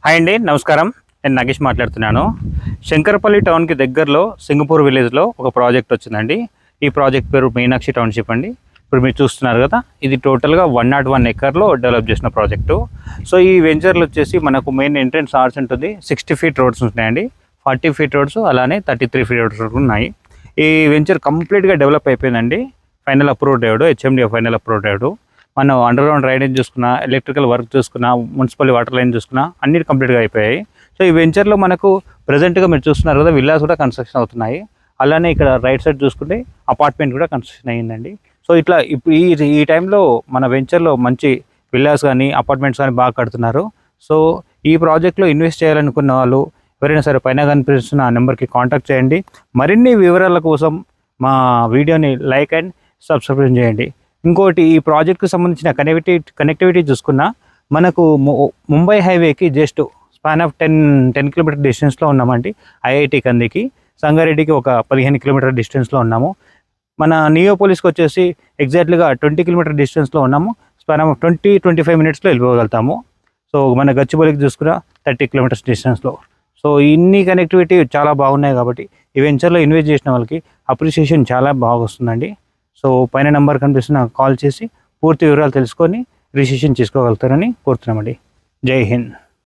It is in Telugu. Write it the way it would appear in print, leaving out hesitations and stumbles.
హాయ్ అండి, నమస్కారం. నేను నాగేష్ మాట్లాడుతున్నాను. శంకరపల్లి టౌన్కి దగ్గరలో సింగపూర్ విలేజ్లో ఒక ప్రాజెక్ట్ వచ్చిందండి. ఈ ప్రాజెక్ట్ పేరు మీనాక్షి టౌన్షిప్ అండి. ఇప్పుడు మీరు చూస్తున్నారు కదా, ఇది టోటల్గా 101 ఎకర్లో డెవలప్ చేసిన ప్రాజెక్టు. సో ఈ వెంచర్లు వచ్చేసి మనకు మెయిన్ ఎంట్రెన్స్ ఆర్చ్ ఉంటుంది, 60 ఫీట్ రోడ్స్ ఉంటాయండి, 40 ఫీట్ రోడ్స్, అలానే 33 ఫీట్ రోడ్స్ ఉన్నాయి. ఈ వెంచర్ కంప్లీట్గా డెవలప్ అయిపోయిందండి. ఫైనల్ అప్రూవ్డ్ అయ్యాడు, హెచ్ఎండి ఫైనల్ అప్రూవ్డ్ అయ్యాడు. మనం అండర్ గ్రౌండ్ డ్రైనేజ్ చూసుకున్నా, ఎలక్ట్రికల్ వర్క్ చూసుకున్నా, మున్సిపల్ వాటర్ లైన్ చూసుకున్నా అన్నిటి కంప్లీట్గా అయిపోయాయి. సో ఈ వెంచర్లో మనకు ప్రజెంట్గా మీరు చూస్తున్నారు కదా, విల్లాస్ కూడా కన్స్ట్రక్షన్ అవుతున్నాయి. అలానే ఇక్కడ రైట్ సైడ్ చూసుకుంటే అపార్ట్మెంట్ కూడా కన్స్ట్రక్షన్ అయ్యిందండి. సో ఇట్లా ఇప్పుడు ఈ టైంలో మన వెంచర్లో మంచి విల్లాస్ కానీ అపార్ట్మెంట్స్ కానీ బాగా కడుతున్నారు. సో ఈ ప్రాజెక్ట్లో ఇన్వెస్ట్ చేయాలనుకున్న వాళ్ళు ఎవరైనా సరే పైన కనిపిస్తున్న ఆ నెంబర్కి కాంటాక్ట్ చేయండి. మరిన్ని వివరాల కోసం మా వీడియోని లైక్ అండ్ సబ్స్క్రైబ్ చేయండి. ఇంకోటి, ఈ ప్రాజెక్ట్కి సంబంధించిన కనెక్టివిటీ చూసుకున్నా మనకు ముంబై హైవేకి జస్ట్ స్పాన్ ఆఫ్ 10 కిలోమీటర్ డిస్టెన్స్లో ఉన్నామండి. ఐఐటి కందికి, సంగారెడ్డికి ఒక 15 కిలోమీటర్ డిస్టెన్స్లో ఉన్నాము. మన నియోపోలిస్కి వచ్చేసి ఎగ్జాక్ట్లీగా 20 కిలోమీటర్ డిస్టెన్స్లో ఉన్నాము. స్పాన్ ఆఫ్ 20-25 మినిట్స్లో వెళ్ళిపోగలుగుతాము. సో మన గచ్చిబౌలికి చూసుకున్న 30 కిలోమీటర్స్ డిస్టెన్స్లో. సో ఇన్ని కనెక్టివిటీ చాలా బాగున్నాయి కాబట్టి ఈ వెంచర్లో ఇన్వెస్ట్ చేసిన వాళ్ళకి అప్రిషియేషన్ చాలా బాగా వస్తుందండి. సో పైన నెంబర్ కనిపిస్తున్న కాల్ చేసి పూర్తి వివరాలు తెలుసుకొని రిజిస్ట్రేషన్ చేసుకోగలుగుతారని కోరుతున్నామండి. జై హింద్.